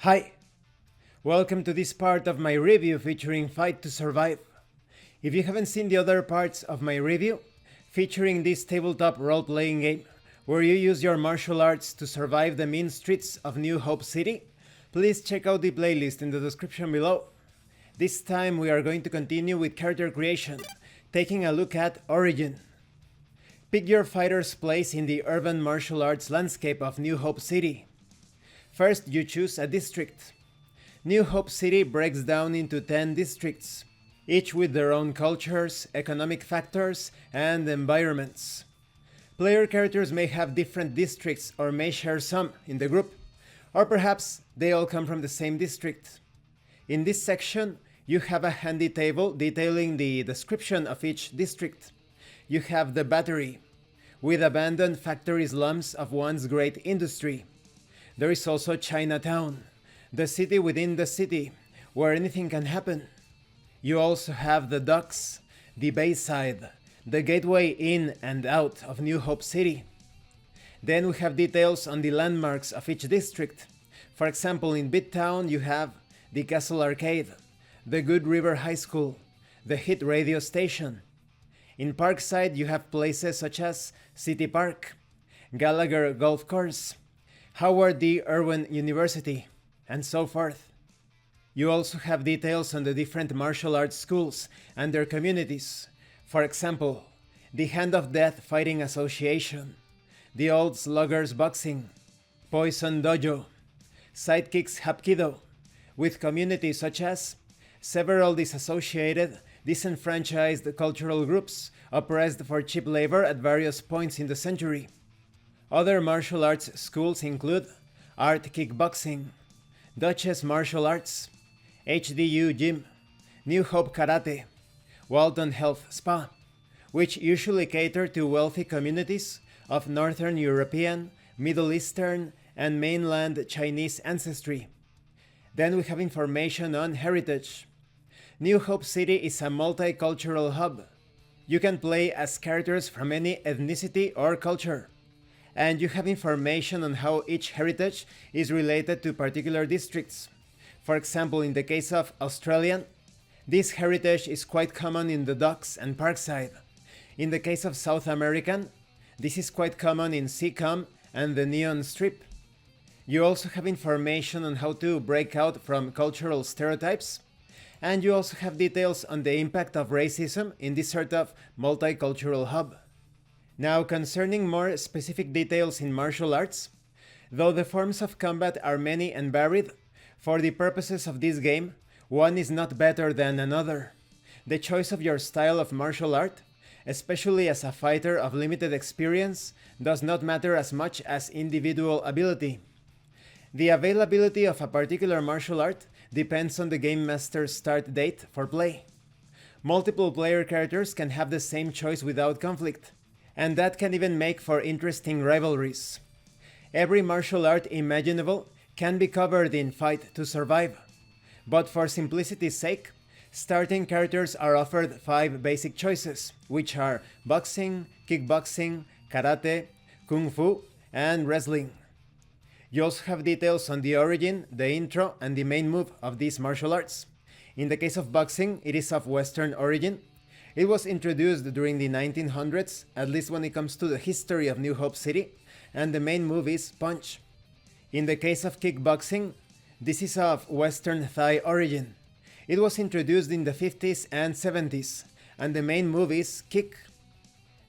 Hi! Welcome to this part of my review featuring Fight to Survive. If you haven't seen the other parts of my review, featuring this tabletop role-playing game, where you use your martial arts to survive the mean streets of New Hope City, please check out the playlist in the description below. This time we are going to continue with character creation, taking a look at Origin. Pick your fighter's place in the urban martial arts landscape of New Hope City. First, you choose a district. New Hope City breaks down into 10 districts, each with their own cultures, economic factors, and environments. Player characters may have different districts or may share some in the group, or perhaps they all come from the same district. In this section, you have a handy table detailing the description of each district. You have the Battery, with abandoned factory slums of once great industry. There is also Chinatown, the city within the city, where anything can happen. You also have the Docks, the Bayside, the gateway in and out of New Hope City. Then we have details on the landmarks of each district. For example, in Midtown you have the Castle Arcade, the Good River High School, the Hit radio station. In Parkside you have places such as City Park, Gallagher Golf Course, Howard D. Irwin University, and so forth. You also have details on the different martial arts schools and their communities. For example, the Hand of Death Fighting Association, the Old Sluggers Boxing, Poison Dojo, Sidekicks Hapkido, with communities such as several disassociated, disenfranchised cultural groups oppressed for cheap labor at various points in the century. Other martial arts schools include Art Kickboxing, Duchess Martial Arts, HDU Gym, New Hope Karate, Walton Health Spa, which usually cater to wealthy communities of Northern European, Middle Eastern, and mainland Chinese ancestry. Then we have information on heritage. New Hope City is a multicultural hub. You can play as characters from any ethnicity or culture. And you have information on how each heritage is related to particular districts. For example, in the case of Australian, this heritage is quite common in the Docks and Parkside. In the case of South American, this is quite common in Seacom and the Neon Strip. You also have information on how to break out from cultural stereotypes, and you also have details on the impact of racism in this sort of multicultural hub. Now, concerning more specific details in martial arts, though the forms of combat are many and varied, for the purposes of this game, one is not better than another. The choice of your style of martial art, especially as a fighter of limited experience, does not matter as much as individual ability. The availability of a particular martial art depends on the game master's start date for play. Multiple player characters can have the same choice without conflict, and that can even make for interesting rivalries. Every martial art imaginable can be covered in Fight to Survive, but for simplicity's sake, starting characters are offered 5 basic choices, which are boxing, kickboxing, karate, kung fu, and wrestling. You also have details on the origin, the intro, and the main move of these martial arts. In the case of boxing, it is of Western origin. It was introduced during the 1900s, at least when it comes to the history of New Hope City, and the main move is punch. In the case of kickboxing, this is of Western Thai origin. It was introduced in the 50s and 70s, and the main move is kick.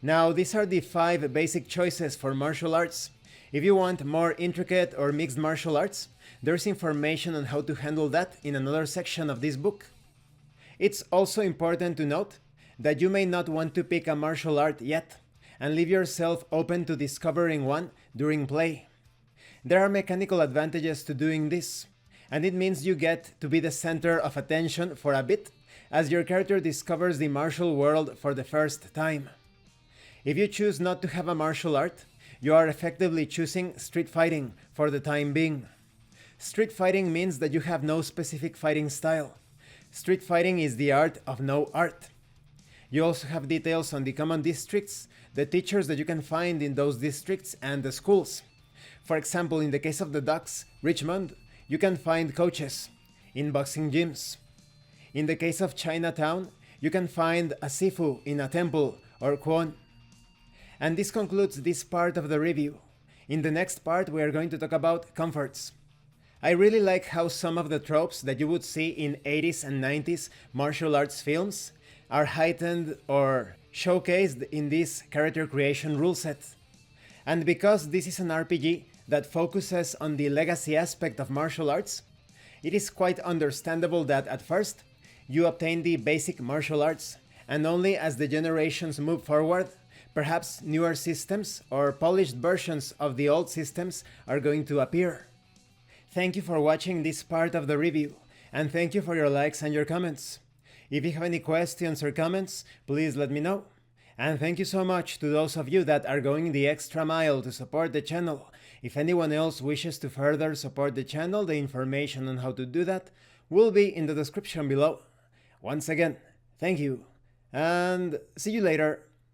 Now, these are the 5 basic choices for martial arts. If you want more intricate or mixed martial arts, there's information on how to handle that in another section of this book. It's also important to note that you may not want to pick a martial art yet, and leave yourself open to discovering one during play. There are mechanical advantages to doing this, and it means you get to be the center of attention for a bit as your character discovers the martial world for the first time. If you choose not to have a martial art, you are effectively choosing street fighting for the time being. Street fighting means that you have no specific fighting style. Street fighting is the art of no art. You also have details on the common districts, the teachers that you can find in those districts, and the schools. For example, in the case of the Docks, Richmond, you can find coaches in boxing gyms. In the case of Chinatown, you can find a Sifu in a temple or Kwon. And this concludes this part of the review. In the next part, we are going to talk about comforts. I really like how some of the tropes that you would see in 80s and 90s martial arts films are heightened or showcased in this character creation rule set. And because this is an RPG that focuses on the legacy aspect of martial arts, it is quite understandable that at first you obtain the basic martial arts, and only as the generations move forward, perhaps newer systems or polished versions of the old systems are going to appear. Thank you for watching this part of the review, and thank you for your likes and your comments. If you have any questions or comments, please let me know. And thank you so much to those of you that are going the extra mile to support the channel. If anyone else wishes to further support the channel, the information on how to do that will be in the description below. Once again, thank you, and see you later.